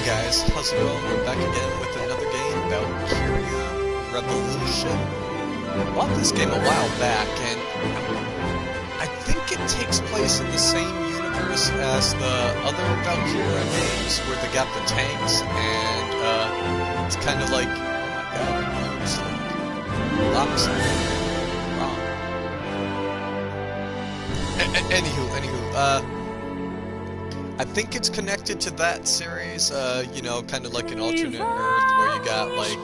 Hey guys, how's it going? We're back again with another game, Valkyrie Revolution. I bought this game a while back, and I think it takes place in the same universe as the other Valkyrie games, where they got the tanks, and it's kind of like, oh my god, it's like opposite. Wrong. Anywho, I think it's connected to that series, you know, kind of like an alternate Earth where you got, like,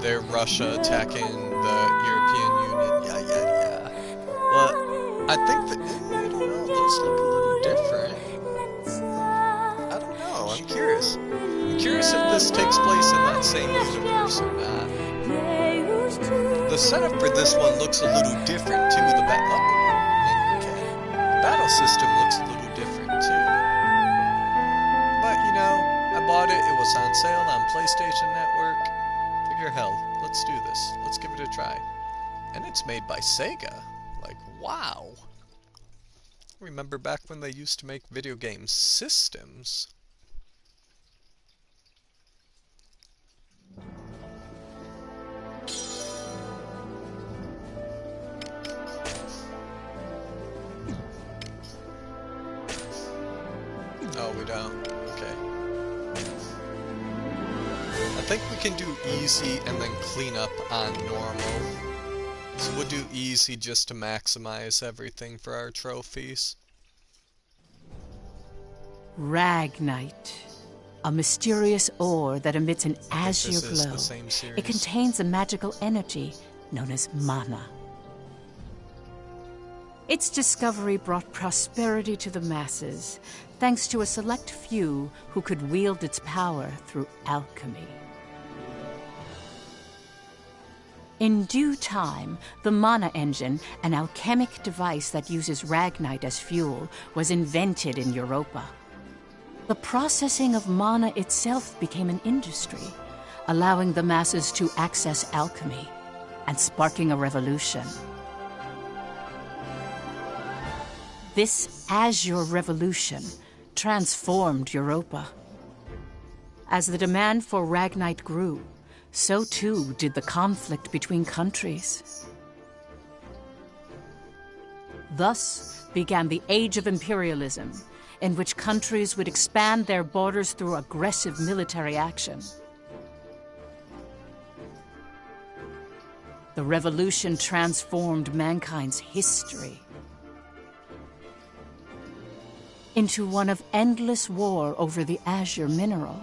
their Russia attacking the European Union, yeah. But I think that, I don't know, those look a little different. I don't know, I'm curious. I'm curious if this takes place in that same universe or not. The setup for this one looks a little different, too. The battle system looks a little different, too. But, you know, I bought it, it was on sale on PlayStation Network. Figure, hell, let's do this. Let's give it a try. And it's made by Sega. Like, wow. Remember back when they used to make video game systems? Oh, we don't. Okay. I think we can do easy and then clean up on normal. So we'll do easy just to maximize everything for our trophies. Ragnite, a mysterious ore that emits an azure glow. It contains a magical energy known as mana. Its discovery brought prosperity to the masses, thanks to a select few who could wield its power through alchemy. In due time, the mana engine, an alchemic device that uses Ragnite as fuel, was invented in Europa. The processing of mana itself became an industry, allowing the masses to access alchemy and sparking a revolution. This Azure Revolution transformed Europa. As the demand for Ragnite grew, so too did the conflict between countries. Thus began the Age of Imperialism, in which countries would expand their borders through aggressive military action. The revolution transformed mankind's history into one of endless war over the azure mineral.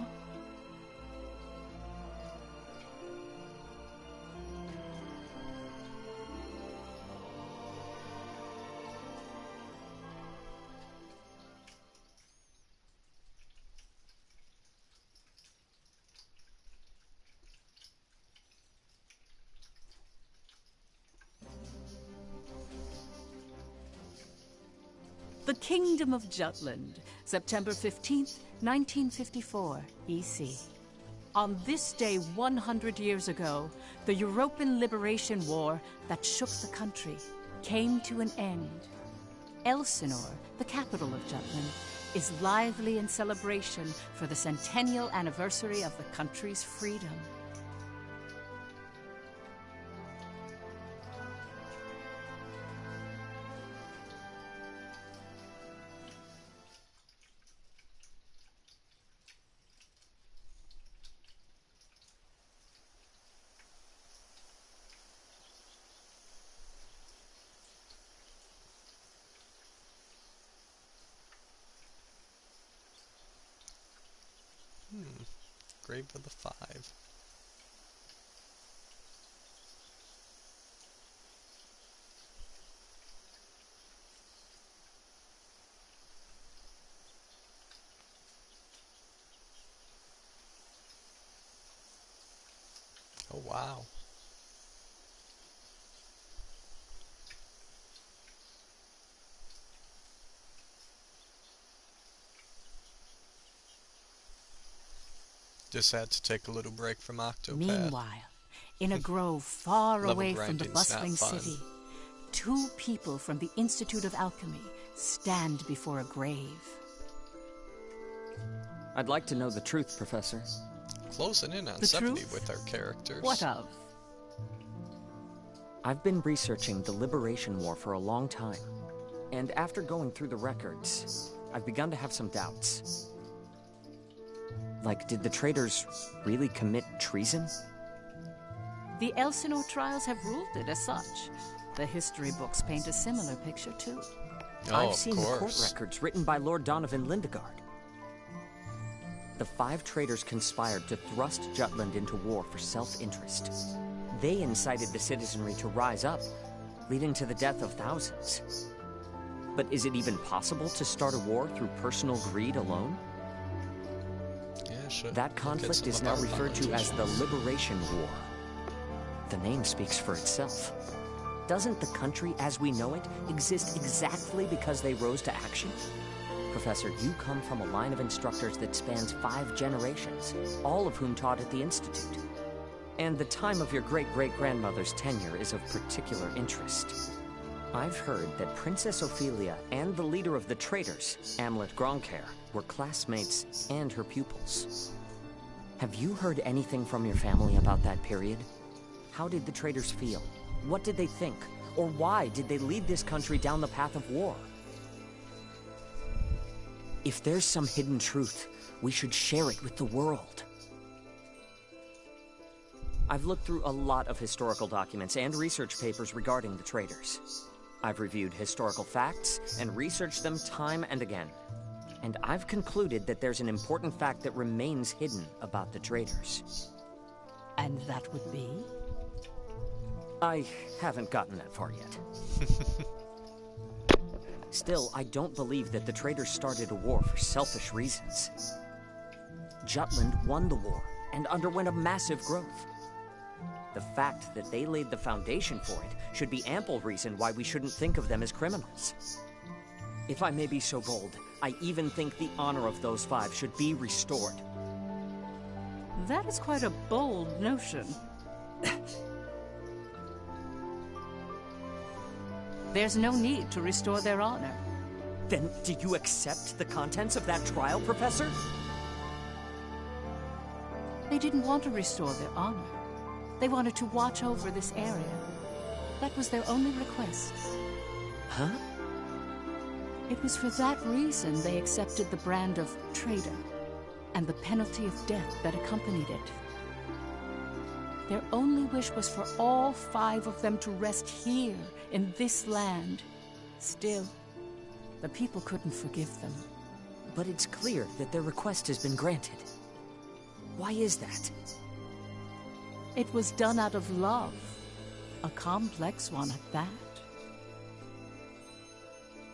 The Kingdom of Jutland, September 15th, 1954, EC. On this day 100 years ago, the European Liberation War that shook the country came to an end. Elsinore, the capital of Jutland, is lively in celebration for the centennial anniversary of the country's freedom. Grave of the Five. Oh, wow. Just had to take a little break from Octopath. Meanwhile, in a grove far away from the bustling city, two people from the Institute of Alchemy stand before a grave. I'd like to know the truth, Professor. Closing in on The 70 truth? with our characters. What of? I've been researching the Liberation War for a long time, and after going through the records, I've begun to have some doubts. Like, did the traitors really commit treason? The Elsinore trials have ruled it as such. The history books paint a similar picture, too. Oh, I've seen the court records written by Lord Donovan Lindegard. The 5 traitors conspired to thrust Jutland into war for self-interest. They incited the citizenry to rise up, leading to the death of thousands. But is it even possible to start a war through personal greed alone? Yeah, sure. That conflict is now referred to as the Liberation War. The name speaks for itself. Doesn't the country as we know it exist exactly because they rose to action? Professor, you come from a line of instructors that spans 5 generations, all of whom taught at the Institute. And the time of your great-great-grandmother's tenure is of particular interest. I've heard that Princess Ophelia and the leader of the traitors, Amlet Gronkair, were classmates and her pupils. Have you heard anything from your family about that period? How did the traitors feel? What did they think? Or why did they lead this country down the path of war? If there's some hidden truth, we should share it with the world. I've looked through a lot of historical documents and research papers regarding the traitors. I've reviewed historical facts and researched them time and again. And I've concluded that there's an important fact that remains hidden about the traitors. And that would be? I haven't gotten that far yet. Still, I don't believe that the traitors started a war for selfish reasons. Jutland won the war and underwent a massive growth. The fact that they laid the foundation for it should be ample reason why we shouldn't think of them as criminals. If I may be so bold, I even think the honor of those 5 should be restored. That is quite a bold notion. There's no need to restore their honor. Then do you accept the contents of that trial, Professor? They didn't want to restore their honor. They wanted to watch over this area. That was their only request. Huh? It was for that reason they accepted the brand of traitor and the penalty of death that accompanied it. Their only wish was for all 5 of them to rest here in this land. Still, the people couldn't forgive them. But it's clear that their request has been granted. Why is that? It was done out of love, a complex one at that.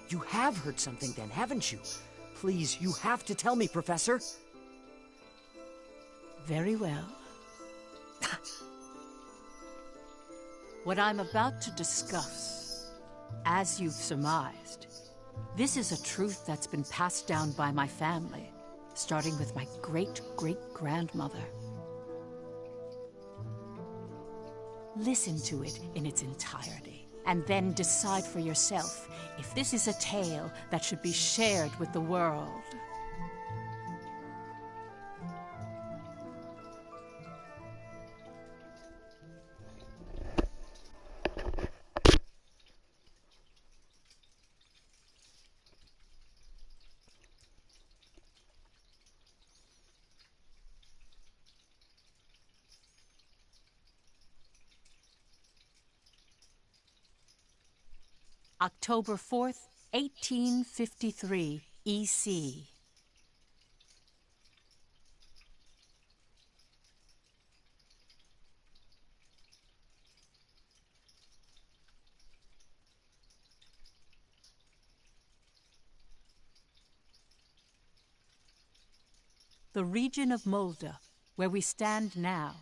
You have heard something then, haven't you? Please, you have to tell me, Professor. Very well. What I'm about to discuss, as you've surmised, this is a truth that's been passed down by my family, starting with my great-great-grandmother. Listen to it in its entirety, and then decide for yourself if this is a tale that should be shared with the world. October 4th, 1853, EC. The region of Mulda, where we stand now,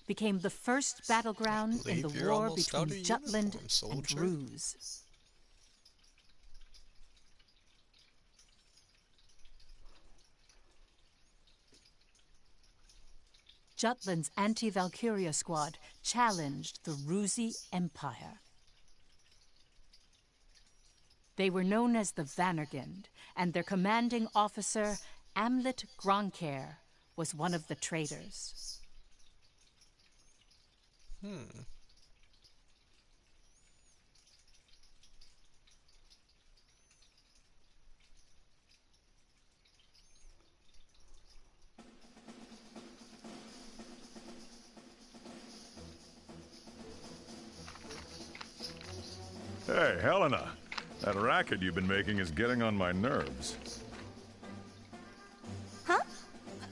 became the first battleground in the war between Jutland and Ruse. Jutland's anti-Valkyrie squad challenged the Rusi Empire. They were known as the Vannergund, and their commanding officer, Amlet Gronkair was one of the traitors. Hey, Helena. That racket you've been making is getting on my nerves. Huh?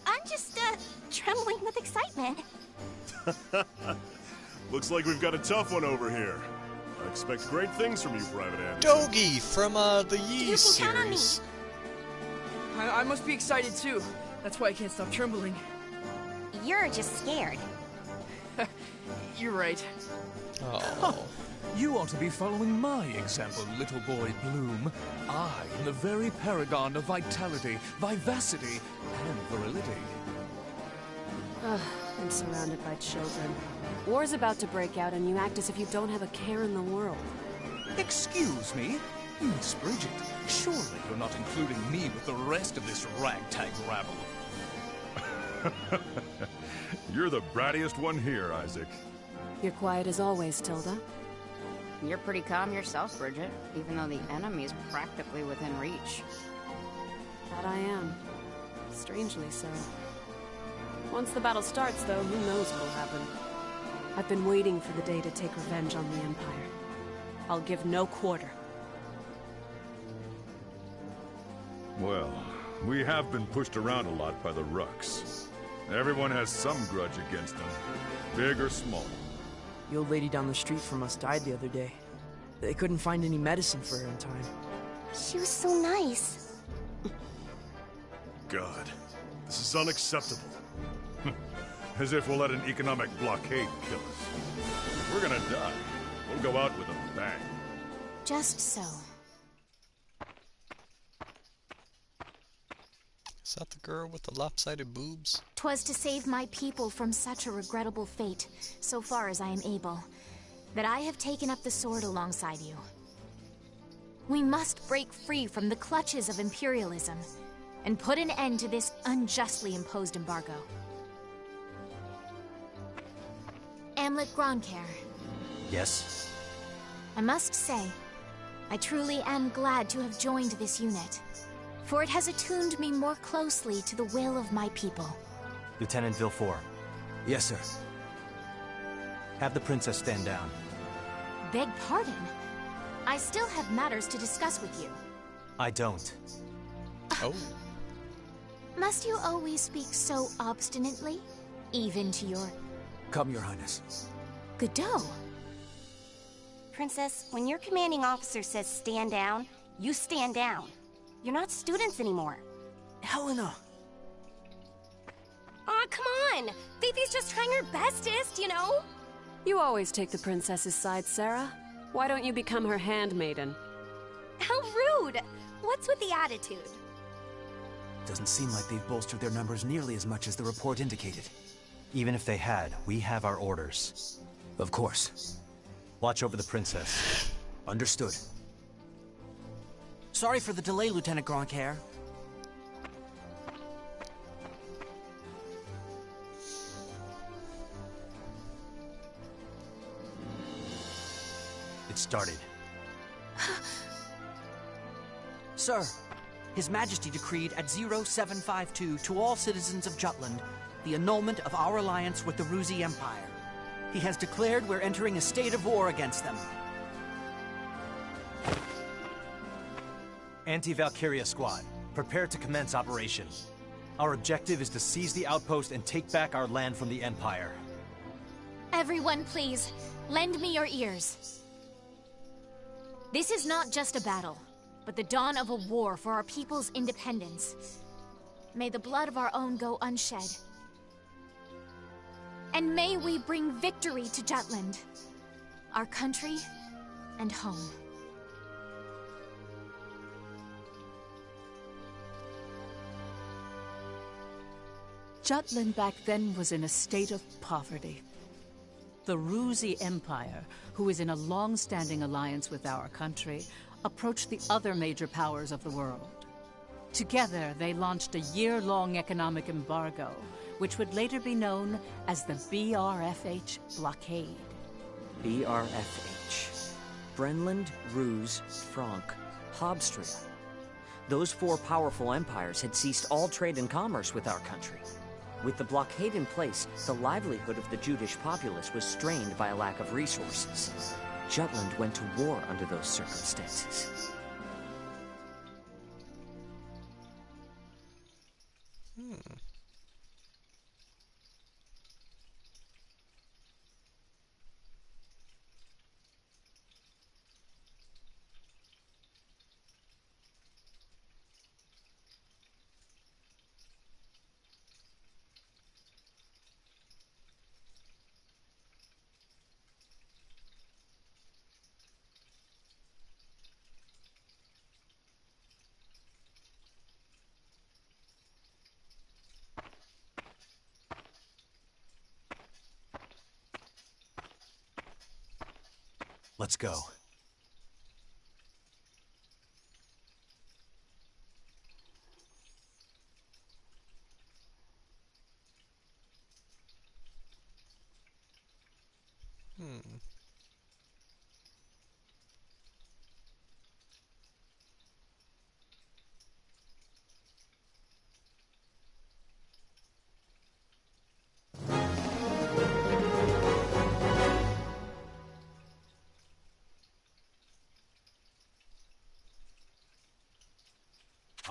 I'm just, trembling with excitement. Looks like we've got a tough one over here. I expect great things from you, Private Anderson. Dogi from the Yi You can count on me. series. I must be excited too. That's why I can't stop trembling. You're just scared. You're right. Oh. You ought to be following my example, little boy Bloom. I am the very paragon of vitality, vivacity, and virility. I'm surrounded by children. War's about to break out and you act as if you don't have a care in the world. Excuse me? Miss Bridget, surely you're not including me with the rest of this ragtag rabble. You're the brattiest one here, Isaac. You're quiet as always, Tilda. You're pretty calm yourself, Bridget, even though the enemy's practically within reach. That I am. Strangely so. Once the battle starts, though, who knows what'll happen. I've been waiting for the day to take revenge on the Empire. I'll give no quarter. Well, we have been pushed around a lot by the Rucks. Everyone has some grudge against them, big or small. The old lady down the street from us died the other day. They couldn't find any medicine for her in time. She was so nice. God, this is unacceptable. As if we'll let an economic blockade kill us. If we're gonna die, we'll go out with a bang. Just so. Is that the girl with the lopsided boobs? 'Twas to save my people from such a regrettable fate, so far as I am able, that I have taken up the sword alongside you. We must break free from the clutches of imperialism and put an end to this unjustly imposed embargo. Amlet Gronkair, Yes? I must say, I truly am glad to have joined this unit, for it has attuned me more closely to the will of my people. Lieutenant Villefort, Yes, sir. have the princess stand down. Beg pardon? I still have matters to discuss with you. I don't. Oh. Must you always speak so obstinately? Even to your Come, Your Highness. Godot? Princess, when your commanding officer says stand down, you stand down. You're not students anymore. Helena! Aw, come on! Fifi's just trying her bestest, you know? You always take the princess's side, Sarah. Why don't you become her handmaiden? How rude! What's with the attitude? Doesn't seem like they've bolstered their numbers nearly as much as the report indicated. Even if they had, we have our orders. Of course. Watch over the princess. Understood. Sorry for the delay, Lieutenant Gronkair. It started. Sir, His Majesty decreed at 0752 to all citizens of Jutland the annulment of our alliance with the Ruzi Empire. He has declared we're entering a state of war against them. Anti-Valkyria squad, prepare to commence operation. Our objective is to seize the outpost and take back our land from the Empire. Everyone, please, lend me your ears. This is not just a battle, but the dawn of a war for our people's independence. May the blood of our own go unshed. And may we bring victory to Jutland, our country and home. Jutland back then was in a state of poverty. The Ruzi Empire, who is in a long-standing alliance with our country, approached the other major powers of the world. Together, they launched a year-long economic embargo, which would later be known as the BRFH blockade. BRFH. Brenland, Ruse, Frank, Habstria. Those four powerful empires had ceased all trade and commerce with our country. With the blockade in place, the livelihood of the Judish populace was strained by a lack of resources. Jutland went to war under those circumstances. Let's go.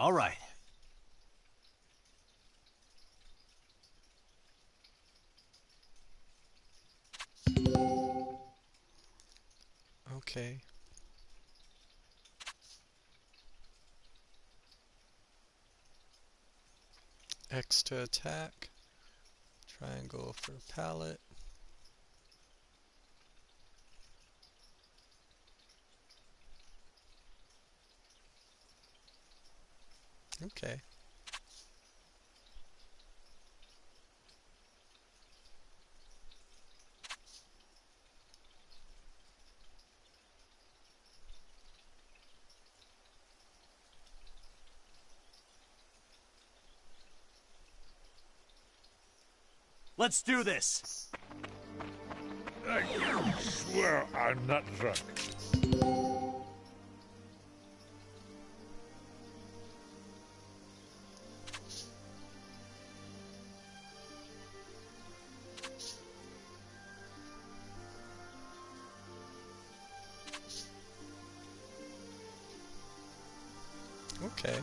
All right. Okay. X to attack. Triangle for pallet. Okay. Let's do this! I swear I'm not drunk. Okay.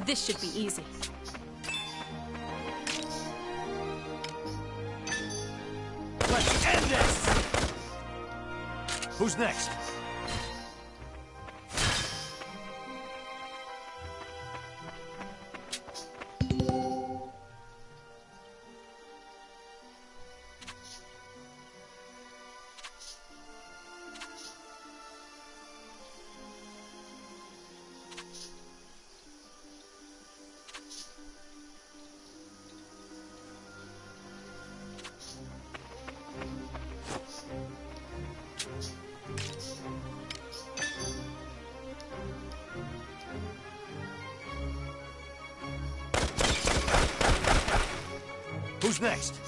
This should be easy. Let's end this! Who's next? Who's next?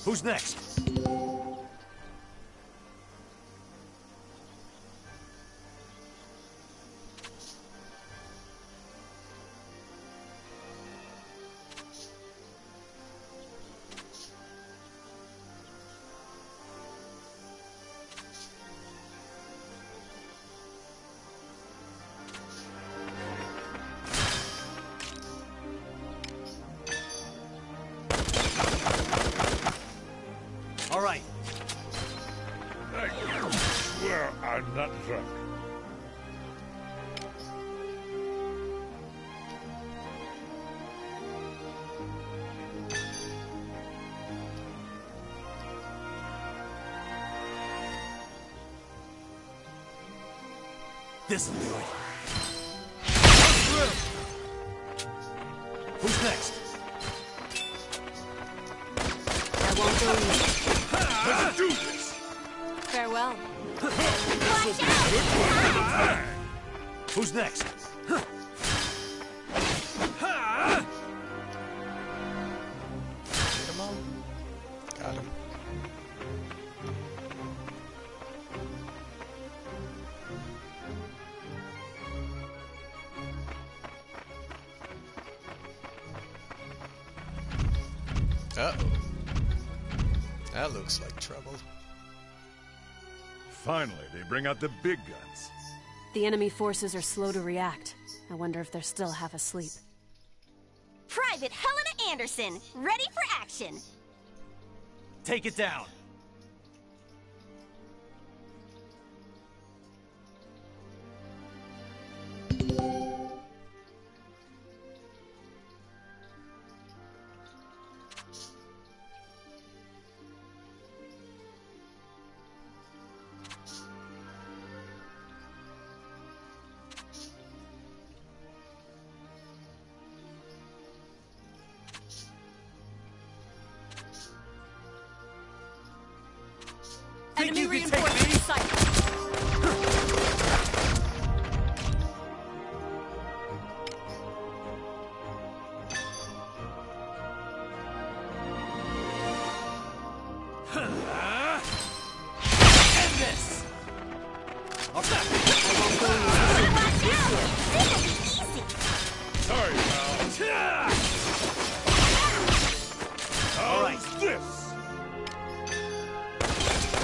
Who's next? All right. I swear I'm not drunk. This'll do it. Who's next? I won't go easy. Let's do this! Farewell. Who's next? Get him all. Got him. Uh-oh. That looks like trouble. Finally, they bring out the big guns. The enemy forces are slow to react. I wonder if they're still half asleep. Private Helena Anderson, ready for action. Take it down. Enemy reinforcements in sight. End this! Sorry, pal. All right. How's this?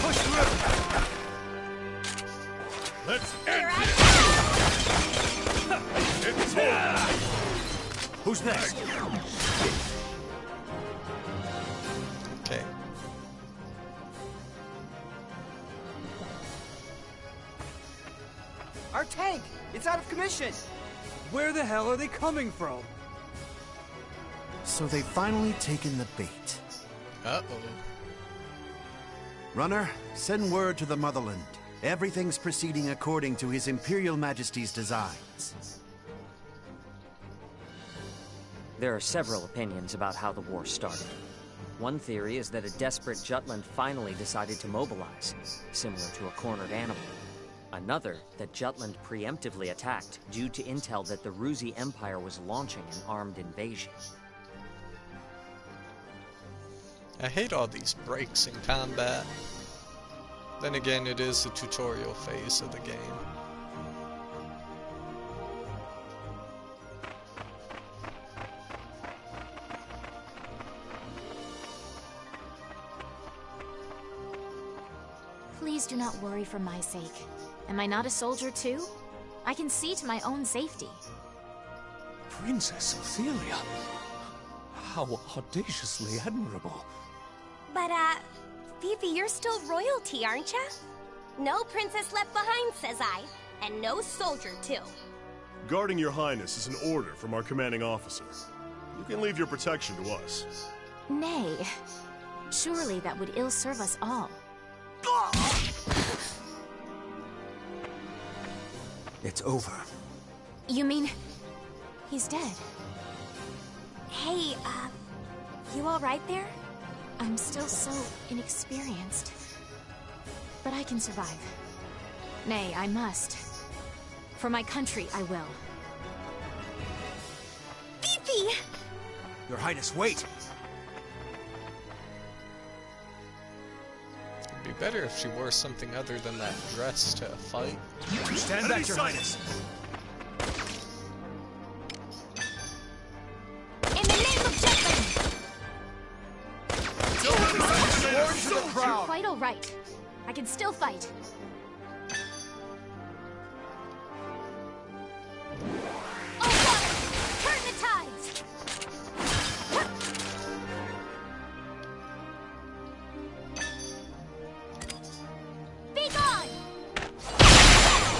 Push through! Let's end this! It's over! Who's next? Okay. Our tank! It's out of commission! Where the hell are they coming from? So they've finally taken the bait. Uh-oh. Runner, send word to the Motherland. Everything's proceeding according to His Imperial Majesty's designs. There are several opinions about how the war started. One theory is that a desperate Jutland finally decided to mobilize, similar to a cornered animal. Another, that Jutland preemptively attacked due to intel that the Ruzi Empire was launching an armed invasion. I hate all these breaks in combat. Then again, it is the tutorial phase of the game. Please do not worry for my sake. Am I not a soldier too? I can see to my own safety. Princess Ophelia. How audaciously admirable. But, Fifi, you're still royalty, aren't ya? No princess left behind, says I. And no soldier, too. Guarding your highness is an order from our commanding officer. You can leave your protection to us. Nay. Surely that would ill serve us all. It's over. You mean... he's dead? Hey, you alright there? I'm still so inexperienced. But I can survive. Nay, I must. For my country, I will. Fifi! Your Highness, wait! It'd be better if she wore something other than that dress to fight. Stand back, Your Highness! In the name of Jutland! You're quite all right. I can still fight. Oh, water! Turn the tides! Be gone!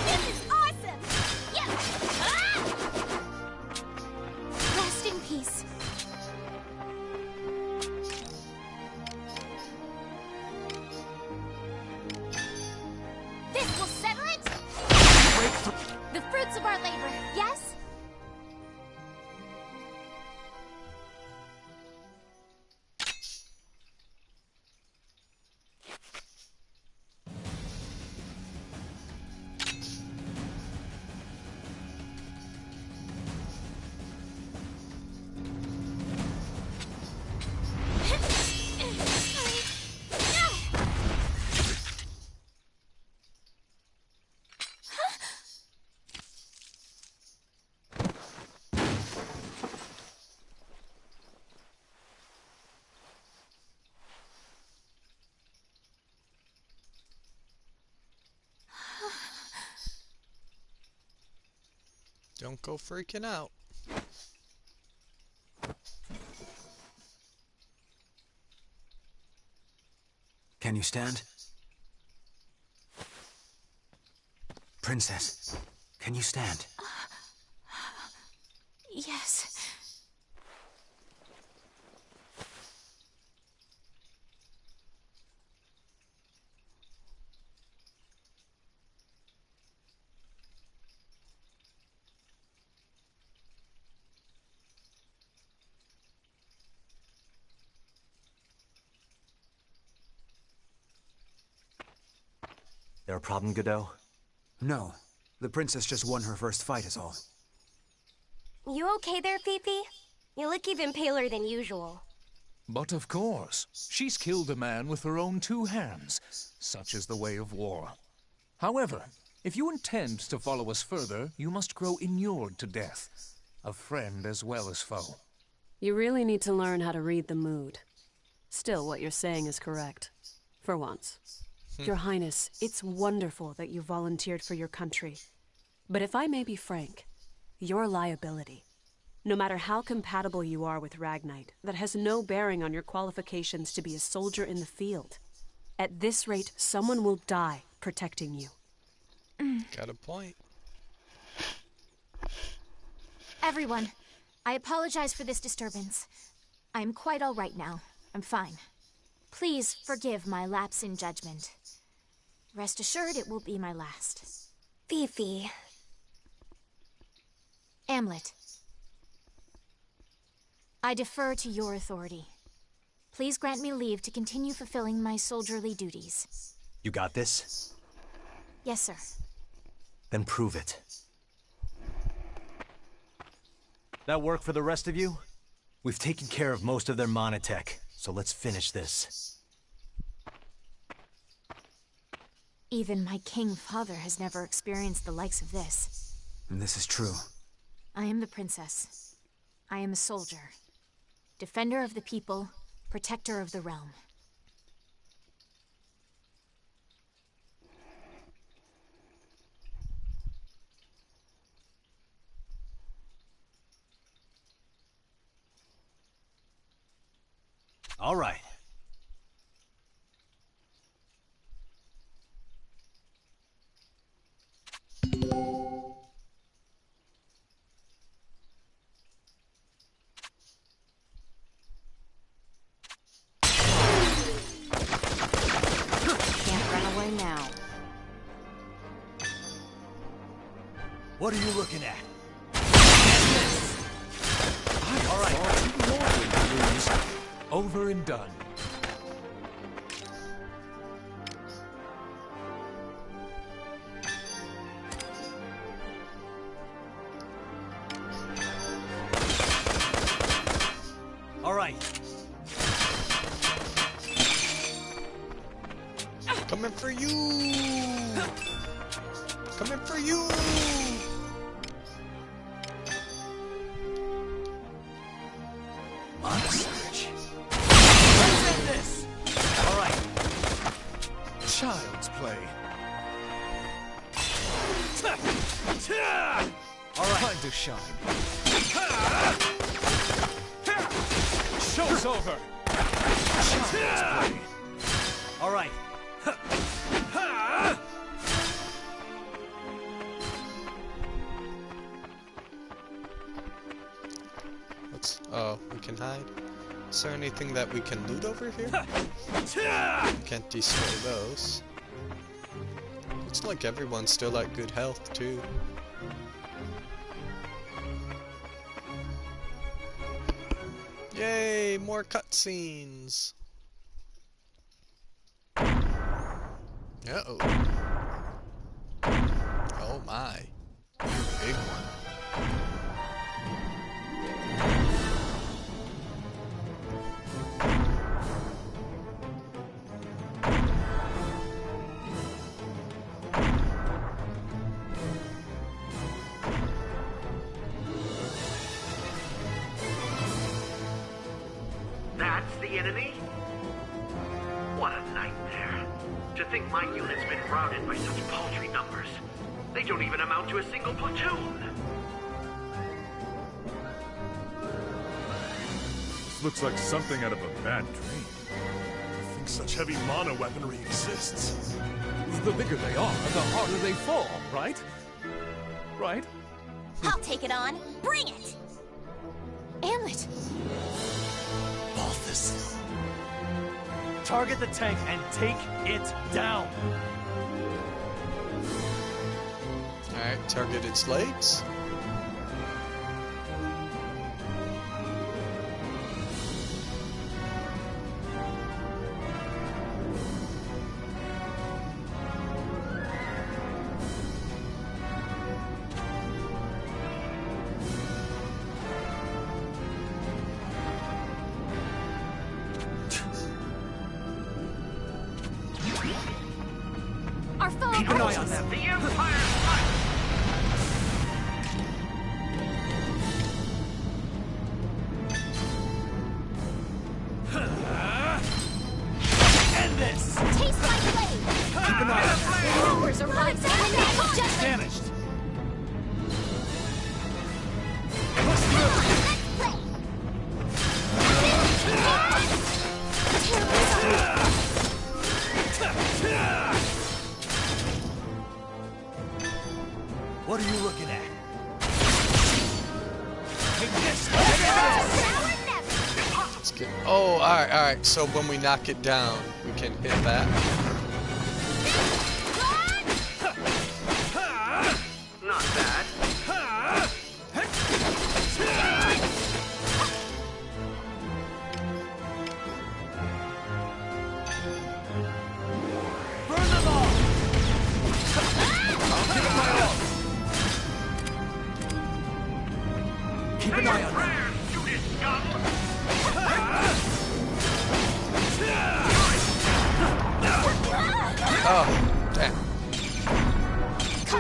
This is awesome! Yes! Ah! Rest in peace. Don't go freaking out. Can you stand? Princess, can you stand? Yes. There a problem, Godot? No. The princess just won her first fight is all. You okay there, Fifi? You look even paler than usual. But of course, she's killed a man with her own 2 hands. Such is the way of war. However, if you intend to follow us further, you must grow inured to death. A friend as well as foe. You really need to learn how to read the mood. Still, what you're saying is correct. For once. Your Highness, it's wonderful that you volunteered for your country. But if I may be frank, you're a liability. No matter how compatible you are with Ragnite, that has no bearing on your qualifications to be a soldier in the field. At this rate, someone will die protecting you. Got a point. Everyone, I apologize for this disturbance. I'm quite all right now. I'm fine. Please forgive my lapse in judgment. Rest assured it will be my last. Fifi. Amlet. I defer to your authority. Please grant me leave to continue fulfilling my soldierly duties. You got this? Yes, sir. Then prove it. That work for the rest of you? We've taken care of most of their monotech, so let's finish this. Even my king father has never experienced the likes of this. And this is true. I am the princess. I am a soldier. Defender of the people, protector of the realm. All right. Can't run away now. What are you looking at? All right. Over and done. All right. Coming for you! Coming for you! Search. Let's end this! All right. Child's play. All right. Time to shine. Show's over. Child's play. All right. Oh, we can hide. Is there anything that we can loot over here? Can't destroy those. Looks like everyone's still at good health, too. Yay, more cutscenes! Uh-oh. Oh my. Big one. That's the enemy? What a nightmare. To think my unit's been routed by such paltry numbers. They don't even amount to a single platoon. This looks like something out of a bad dream. I think such heavy mana weaponry exists. The bigger they are, the harder they fall, right? Right? I'll take it on. Bring it! Amlet! Balthus. Target the tank and take it down. Alright, target its legs. Keep an eye on them. The Empire's fight! End this! Taste my blade! Keep an eye on them. Powers are rising in the name of justice! Damaged. What are you looking at? Take this! Let's get. Oh, alright. So when we knock it down, we can hit that. Not bad. Burn them all! I'll give it my all! Keep an eye on them. Oh, damn.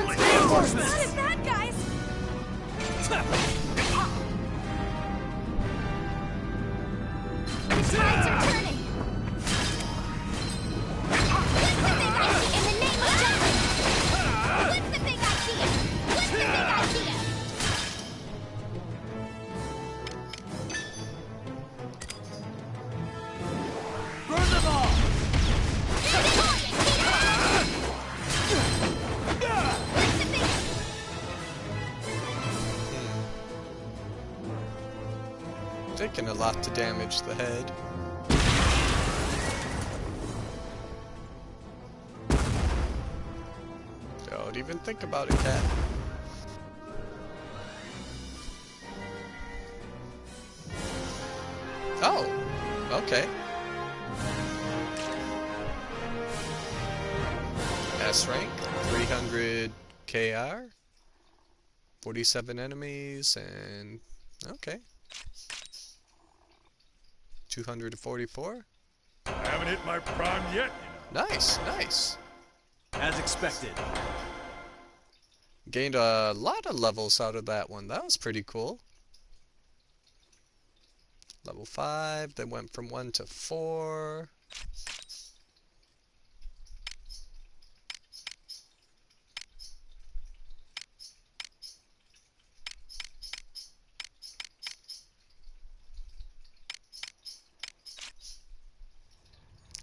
Reinforcements! What is that, guys? The tides are turning! What's the big idea? In the name of justice! What's the big idea? What's the big idea? Burn them all! Taking a lot to damage the head. Don't even think about it, cat. Oh, okay. S rank, 300 KR, 47 enemies, and okay. 244. I haven't hit my prime yet. Nice, nice. As expected. Gained a lot of levels out of that one. That was pretty cool. Level 5, they went from 1 to 4.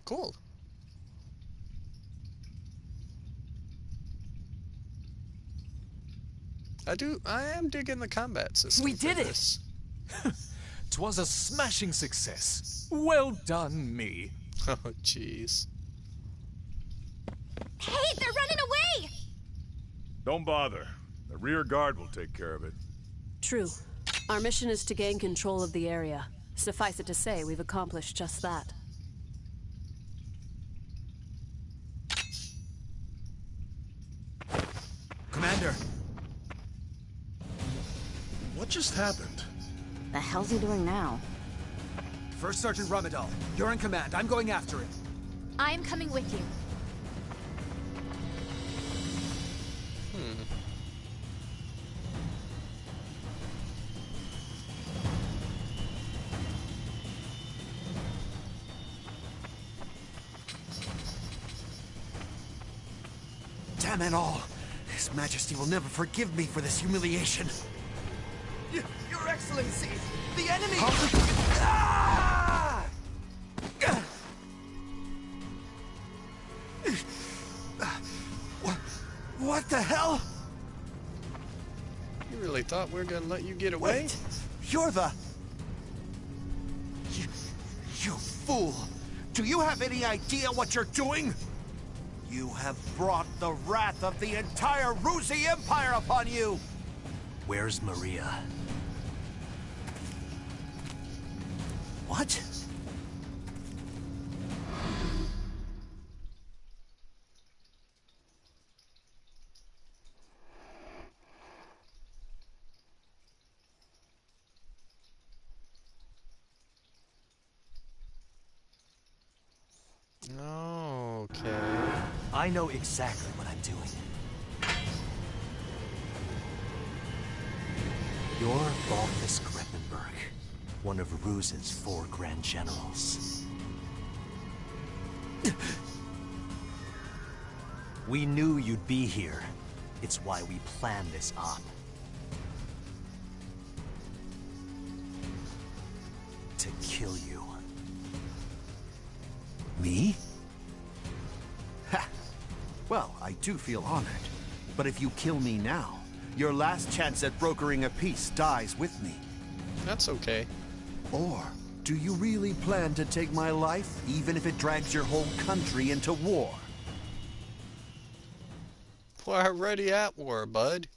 Cool. I am digging the combat system. We did it! 'Twas a smashing success. Well done, me. Oh, jeez. Hey, they're running away! Don't bother. The rear guard will take care of it. True. Our mission is to gain control of the area. Suffice it to say, we've accomplished just that. Commander! What just happened? The hell's he doing now? First Sergeant Ramadal, you're in command. I'm going after him. I am coming with you. Damn it all! His Majesty will never forgive me for this humiliation. Your Excellency, the enemy! What the hell? You really thought we were gonna let you get away? Wait, you're the... You fool! Do you have any idea what you're doing? You have brought the wrath of the entire Ruzi Empire upon you! Where's Maria? What? Okay. I know exactly what I'm doing. You're Balthus Greppenberg, one of Ruz's 4 Grand Generals. We knew you'd be here. It's why we planned this op. To kill you. Me? Ha! Well, I do feel honored. But if you kill me now, your last chance at brokering a peace dies with me. That's okay. Or do you really plan to take my life, even if it drags your whole country into war? We're already at war, bud.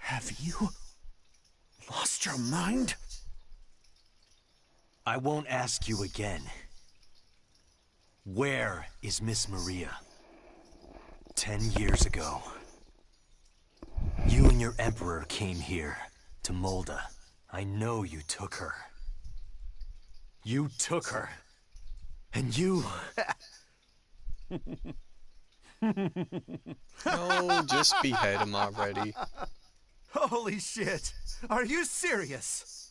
Have you lost your mind? I won't ask you again. Where is Miss Maria? 10 years ago, you and your Emperor came here, to Molda. I know you took her. You took her. And you... No, just behead him already. Holy shit! Are you serious?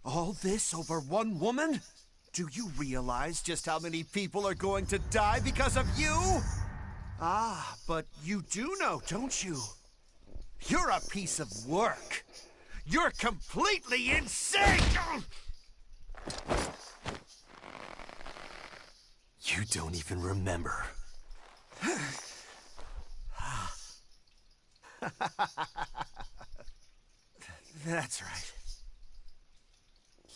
All this over one woman? Do you realize just how many people are going to die because of you? Ah, but you do know, don't you? You're a piece of work. You're completely insane! You don't even remember. That's right.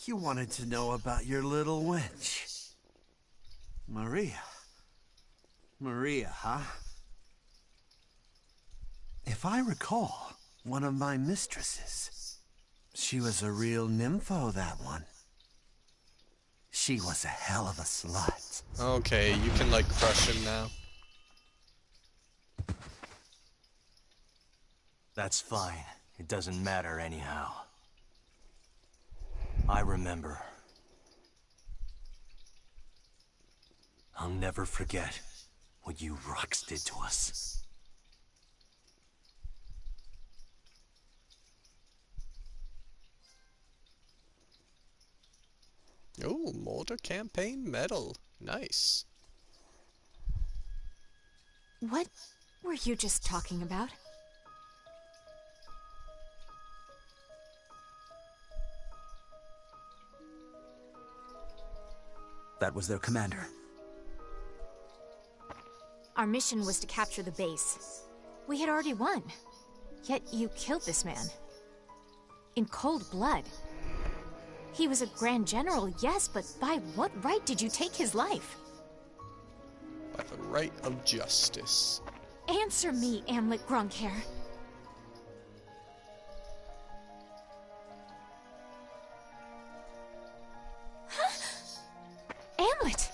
You wanted to know about your little wench. Maria. Maria, huh? If I recall, one of my mistresses. She was a real nympho, that one. She was a hell of a slut. Okay, you can like crush him now. That's fine. It doesn't matter anyhow. I remember. I'll never forget what you Rux did to us. Oh, Molder Campaign Medal. Nice. What were you just talking about? That was their commander. Our mission was to capture the base. We had already won. Yet you killed this man. In cold blood. He was a Grand General, yes, but by what right did you take his life? By the right of justice. Answer me, Amlet Grunkhair. Amlet!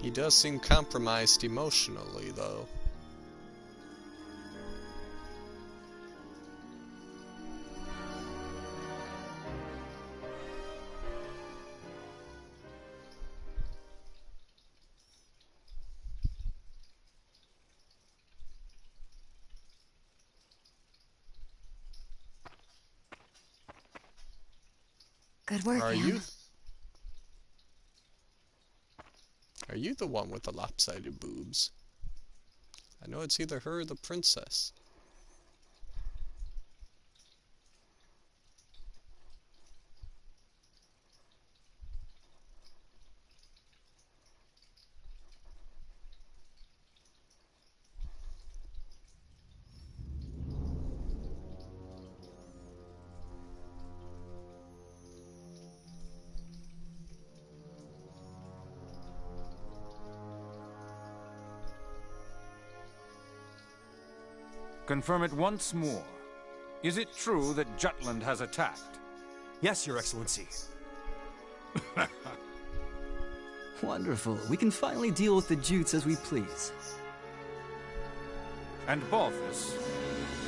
He does seem compromised emotionally, though. Good work, Are Am. you? Are you the one with the lopsided boobs? I know it's either her or the princess. Confirm it once more. Is it true that Jutland has attacked? Yes, Your Excellency. Wonderful. We can finally deal with the Jutes as we please. And Balthus?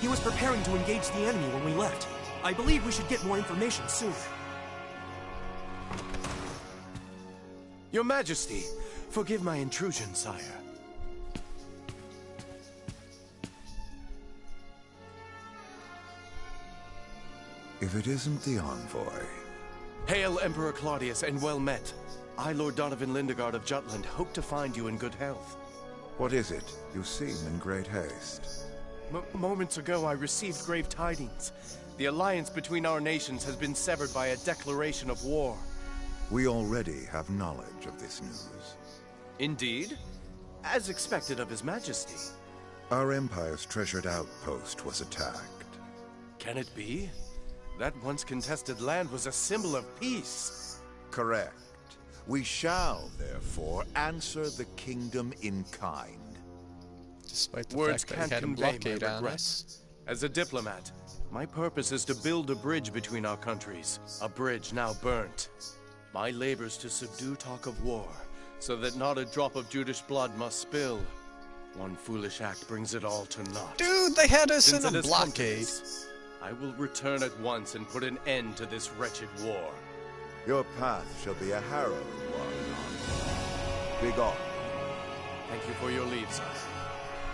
He was preparing to engage the enemy when we left. I believe we should get more information soon. Your Majesty, forgive my intrusion, sire. If it isn't the envoy. Hail, Emperor Claudius, and well met. I, Lord Donovan Lindegard of Jutland, hope to find you in good health. What is it? You seem in great haste. Moments ago, I received grave tidings. The alliance between our nations has been severed by a declaration of war. We already have knowledge of this news. Indeed? As expected of His Majesty. Our Empire's treasured outpost was attacked. Can it be? That once contested land was a symbol of peace. Correct. We shall, therefore, answer the kingdom in kind. Despite the Words fact that can't he had a convey my blockade on regret. us. As a diplomat, my purpose is to build a bridge between our countries. A bridge now burnt. My labors to subdue talk of war, so that not a drop of Judish blood must spill. One foolish act brings it all to naught. Dude, they had us Since in a it has come to blockade. this, I will return at once and put an end to this wretched war. Your path shall be a harrowed one. Begone. Thank you for your leave, sire.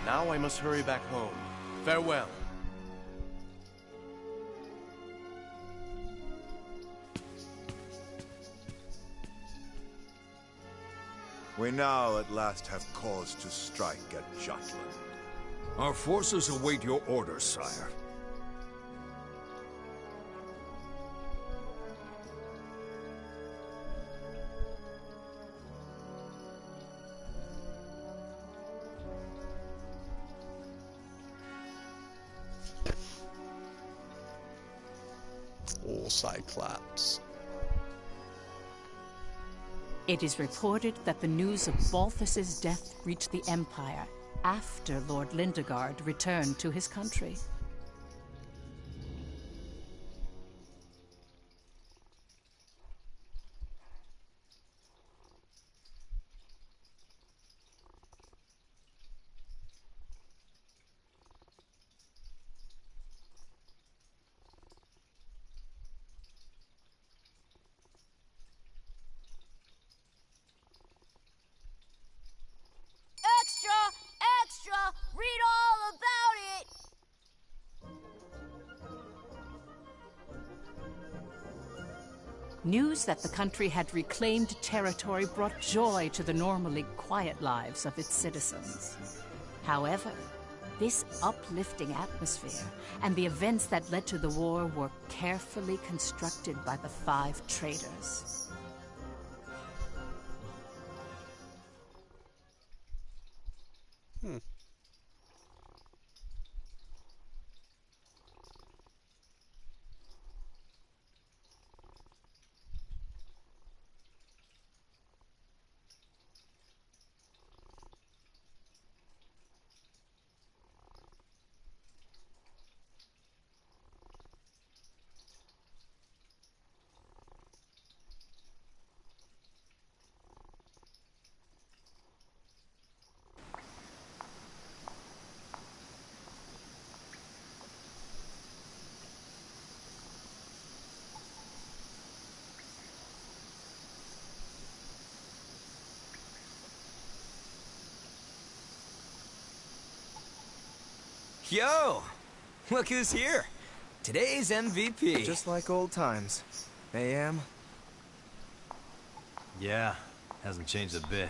Now I must hurry back home. Farewell. We now at last have cause to strike at Jutland. Our forces await your orders, sire. Oh, Cyclops. It is reported that the news of Balthus's death reached the Empire after Lord Lindegard returned to his country. Extra! Extra! Read all about it! News that the country had reclaimed territory brought joy to the normally quiet lives of its citizens. However, this uplifting atmosphere and the events that led to the war were carefully constructed by the 5 traitors. Yo! Look who's here! Today's MVP! Just like old times. AM? Yeah, hasn't changed a bit.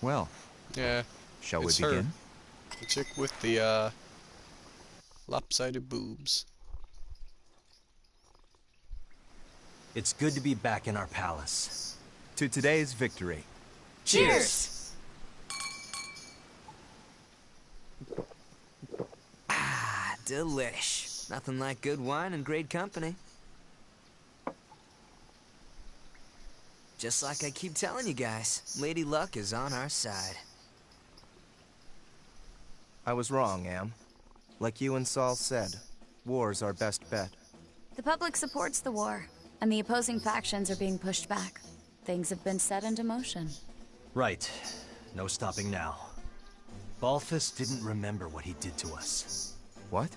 Well, yeah. Shall we it's begin? Her. The chick with the lopsided boobs. It's good to be back in our palace. To today's victory. Cheers! Delish. Nothing like good wine and great company. Just like I keep telling you guys, Lady Luck is on our side. I was wrong, Am. Like you and Saul said, war's our best bet. The public supports the war, and the opposing factions are being pushed back. Things have been set into motion. Right. No stopping now. Balthus didn't remember what he did to us. What?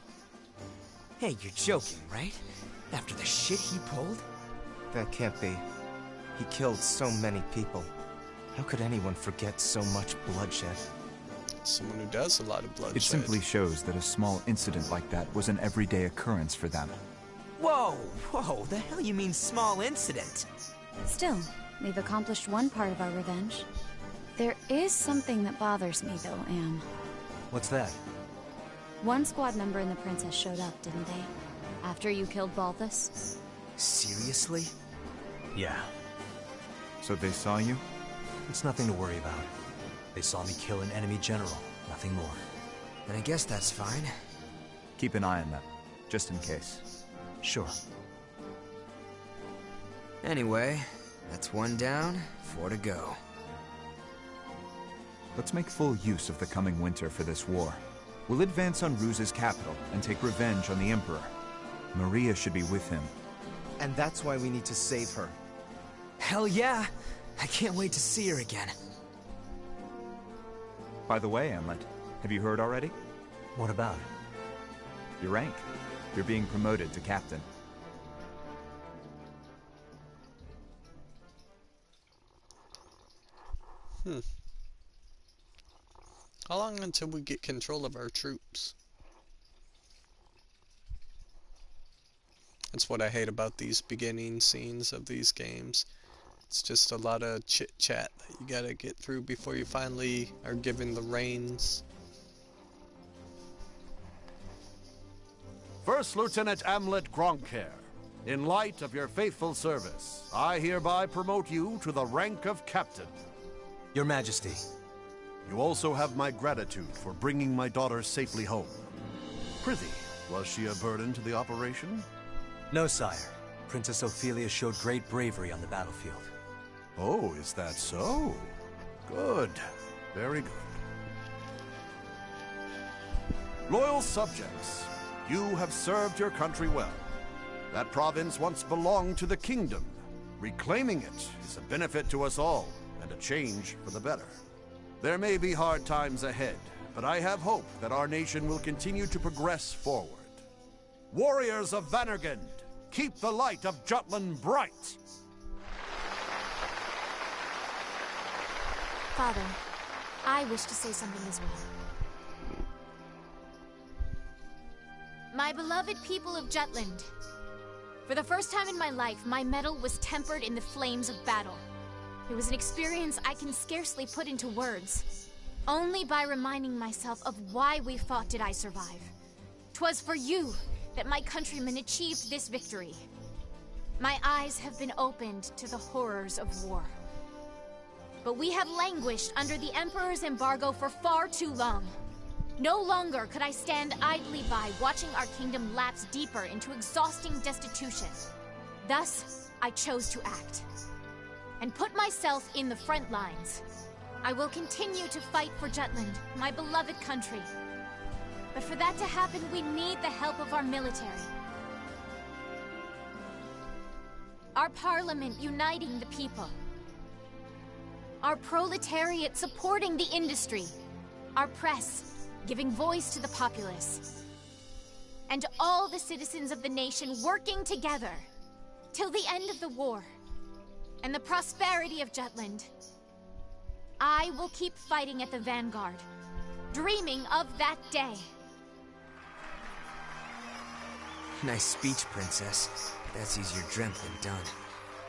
Hey, you're joking, right? After the shit he pulled? That can't be. He killed so many people. How could anyone forget so much bloodshed? Someone who does a lot of bloodshed. It simply shows that a small incident like that was an everyday occurrence for them. Whoa, the hell you mean small incident? Still, we've accomplished one part of our revenge. There is something that bothers me, though, Am. What's that? One squad member and the princess showed up, didn't they? After you killed Balthus? Seriously? Yeah. So they saw you? It's nothing to worry about. They saw me kill an enemy general, nothing more. Then I guess that's fine. Keep an eye on them, just in case. Sure. Anyway, that's one down, 4 to go. Let's make full use of the coming winter for this war. We'll advance on Ruse's capital and take revenge on the Emperor. Maria should be with him. And that's why we need to save her. Hell yeah! I can't wait to see her again. By the way, Amlet, have you heard already? What about? Your rank. You're being promoted to captain. How long until we get control of our troops? That's what I hate about these beginning scenes of these games. It's just a lot of chit-chat that you gotta get through before you finally are given the reins. First Lieutenant Amlet Gronkair, in light of your faithful service, I hereby promote you to the rank of captain. Your Majesty. You also have my gratitude for bringing my daughter safely home. Prithee, was she a burden to the operation? No, sire. Princess Ophelia showed great bravery on the battlefield. Oh, is that so? Good. Very good. Loyal subjects, you have served your country well. That province once belonged to the kingdom. Reclaiming it is a benefit to us all, and a change for the better. There may be hard times ahead, but I have hope that our nation will continue to progress forward. Warriors of Vannergund, keep the light of Jutland bright! Father, I wish to say something as well. My beloved people of Jutland, for the first time in my life, my mettle was tempered in the flames of battle. It was an experience I can scarcely put into words. Only by reminding myself of why we fought did I survive. 'Twas for you that my countrymen achieved this victory. My eyes have been opened to the horrors of war. But we have languished under the Emperor's embargo for far too long. No longer could I stand idly by watching our kingdom lapse deeper into exhausting destitution. Thus, I chose to act and put myself in the front lines. I will continue to fight for Jutland, my beloved country. But for that to happen, we need the help of our military. Our parliament uniting the people. Our proletariat supporting the industry. Our press giving voice to the populace. And all the citizens of the nation working together till the end of the war and the prosperity of Jutland. I will keep fighting at the vanguard, dreaming of that day. Nice speech, Princess. That's easier dreamt than done.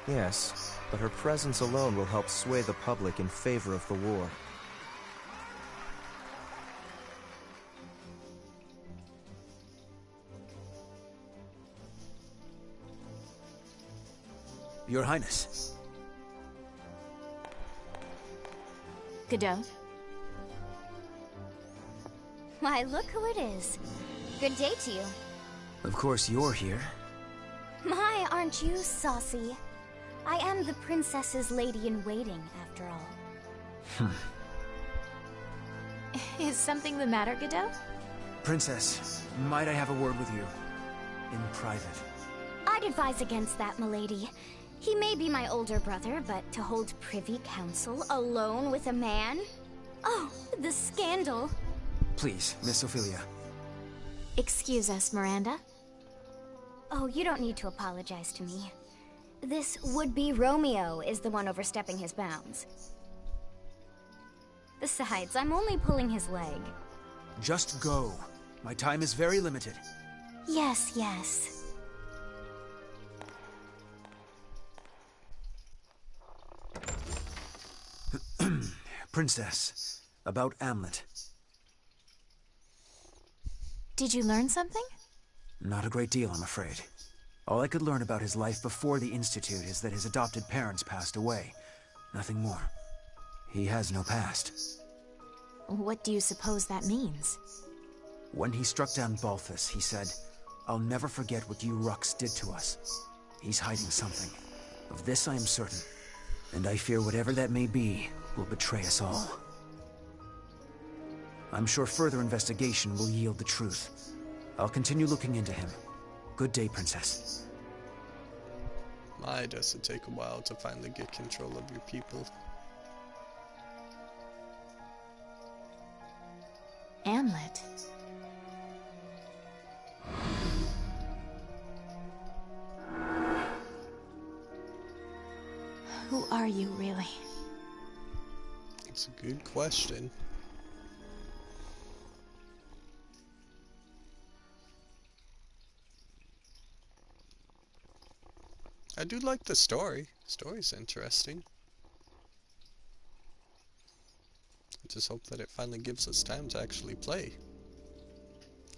Yes, but her presence alone will help sway the public in favor of the war. Your Highness. Godot? Why, look who it is. Good day to you. Of course you're here. My, aren't you saucy? I am the princess's lady-in-waiting, after all. Is something the matter, Godot? Princess, might I have a word with you? In private. I'd advise against that, milady. He may be my older brother, but to hold privy council alone with a man? Oh, the scandal. Please, Miss Ophelia. Excuse us, Miranda. Oh, you don't need to apologize to me. This would-be Romeo is the one overstepping his bounds. Besides, I'm only pulling his leg. Just go. My time is very limited. Yes, yes. Princess, about Amlet. Did you learn something? Not a great deal, I'm afraid. All I could learn about his life before the Institute is that his adopted parents passed away. Nothing more. He has no past. What do you suppose that means? When he struck down Balthus, he said, "I'll never forget what you Rux did to us." He's hiding something. Of this I am certain. And I fear whatever that may be will betray us all. I'm sure further investigation will yield the truth. I'll continue looking into him. Good day, Princess. Why does it take a while to finally get control of your people? Amlet. Who are you, really? It's a good question. I do like the story. Story's interesting. I just hope that it finally gives us time to actually play.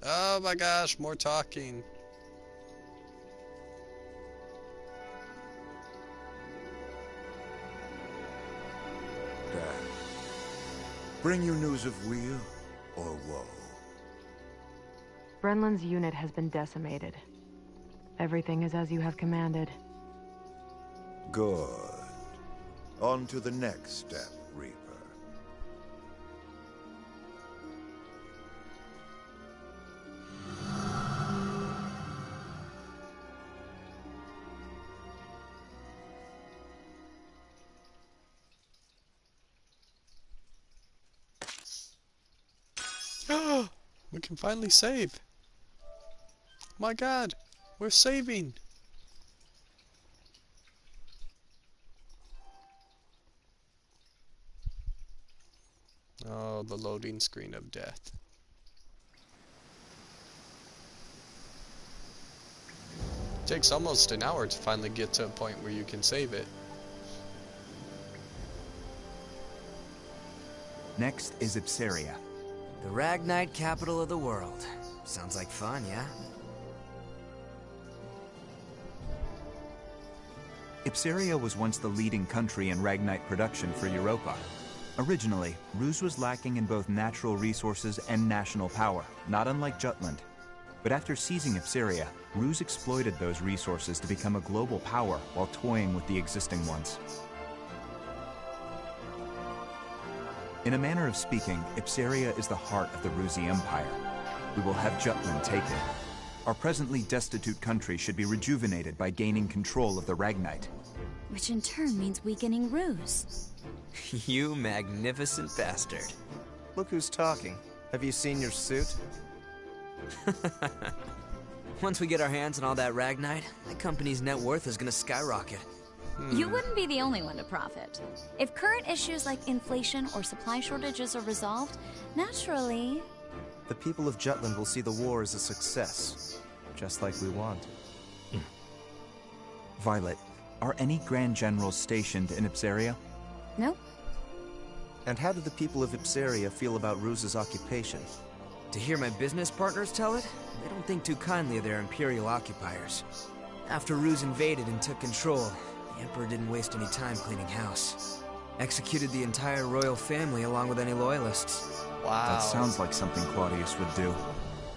Oh my gosh, more talking. Dad, bring you news of weal or woe? Brenlin's unit has been decimated. Everything is as you have commanded. Good. On to the next step, Reaper. We can finally save. My God, we're saving. Oh, the loading screen of death. Takes almost an hour to finally get to a point where you can save it. Next is Ipsaria. The Ragnite capital of the world. Sounds like fun, yeah? Ipsaria was once the leading country in Ragnite production for Europa. Originally, Ruse was lacking in both natural resources and national power, not unlike Jutland. But after seizing Ipsaria, Ruse exploited those resources to become a global power while toying with the existing ones. In a manner of speaking, Ipsaria is the heart of the Ruse Empire. We will have Jutland take it. Our presently destitute country should be rejuvenated by gaining control of the Ragnite. Which in turn means weakening Ruse. You magnificent bastard. Look who's talking. Have you seen your suit? Once we get our hands on all that Ragnite, my company's net worth is gonna skyrocket. You wouldn't be the only one to profit. If current issues like inflation or supply shortages are resolved, naturally... The people of Jutland will see the war as a success, just like we want. Violet, are any Grand Generals stationed in Ipsaria? No. And how do the people of Ipsaria feel about Ruse's occupation? To hear my business partners tell it, they don't think too kindly of their Imperial occupiers. After Ruse invaded and took control, The Emperor didn't waste any time cleaning house. Executed the entire royal family along with any loyalists. Wow. That sounds like something Claudius would do.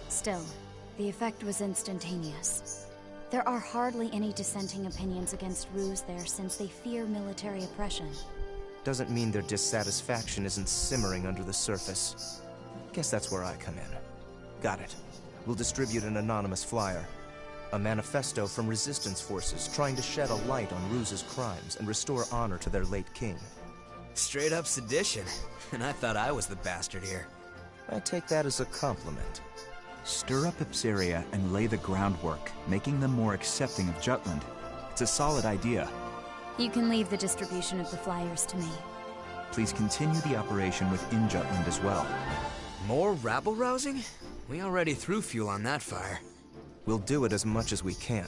Still, the effect was instantaneous. There are hardly any dissenting opinions against Ruse there since they fear military oppression. Doesn't mean their dissatisfaction isn't simmering under the surface. Guess that's where I come in. Got it. We'll distribute an anonymous flyer. A manifesto from resistance forces trying to shed a light on Ruse's crimes and restore honor to their late king. Straight up sedition. And I thought I was the bastard here. I take that as a compliment. Stir up Ipsaria and lay the groundwork, making them more accepting of Jutland. It's a solid idea. You can leave the distribution of the flyers to me. Please continue the operation within Jutland as well. More rabble-rousing? We already threw fuel on that fire. We'll do it as much as we can.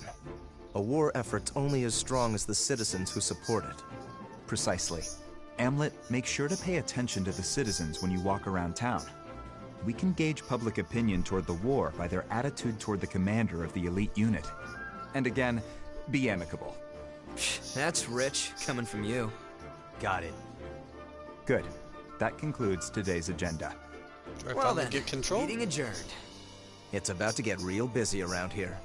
A war effort's only as strong as the citizens who support it. Precisely. Amlet, make sure to pay attention to the citizens when you walk around town. We can gauge public opinion toward the war by their attitude toward the commander of the elite unit. And again, be amicable. That's rich, coming from you. Got it. Good. That concludes today's agenda. Well then, get control? meeting adjourned. It's about to get real busy around here.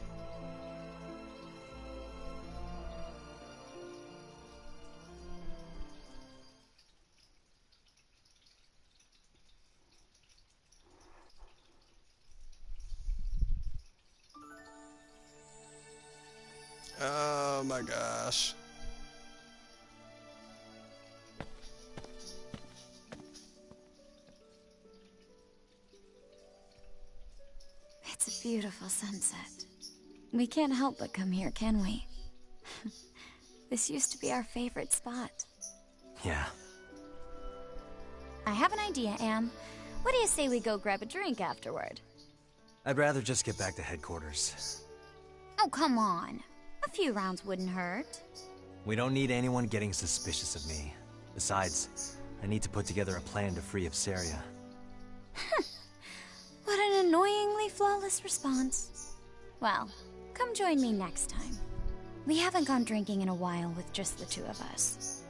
Oh my gosh. It's a beautiful sunset. We can't help but come here, can we? This used to be our favorite spot. Yeah. I have an idea, Am. What do you say we go grab a drink afterward? I'd rather just get back to headquarters. Oh, come on. A few rounds wouldn't hurt. We don't need anyone getting suspicious of me. Besides, I need to put together a plan to free Ipsaria. What an annoyingly flawless response. Well, come join me next time. We haven't gone drinking in a while with just the two of us.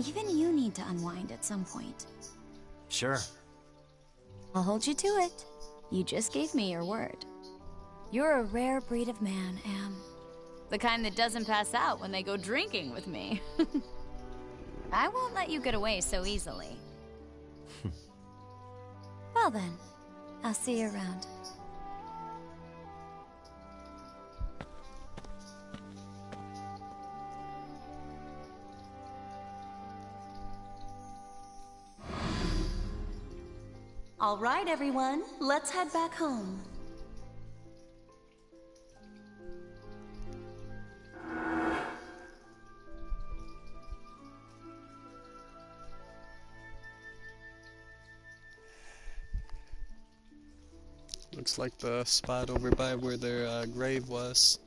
Even you need to unwind at some point. Sure. I'll hold you to it. You just gave me your word. You're a rare breed of man, Am. The kind that doesn't pass out when they go drinking with me. I won't let you get away so easily. Well then, I'll see you around. All right, everyone, let's head back home. Looks like the spot over by where their grave was.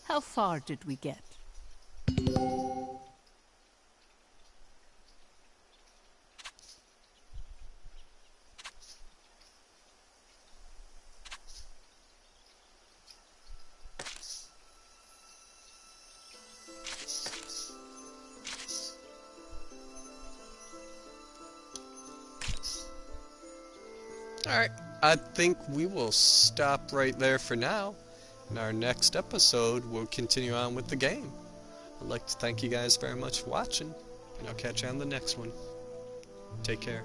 How far did we get? Alright, I think we will stop right there for now. In our next episode, we'll continue on with the game. I'd like to thank you guys very much for watching, and I'll catch you on the next one. Take care.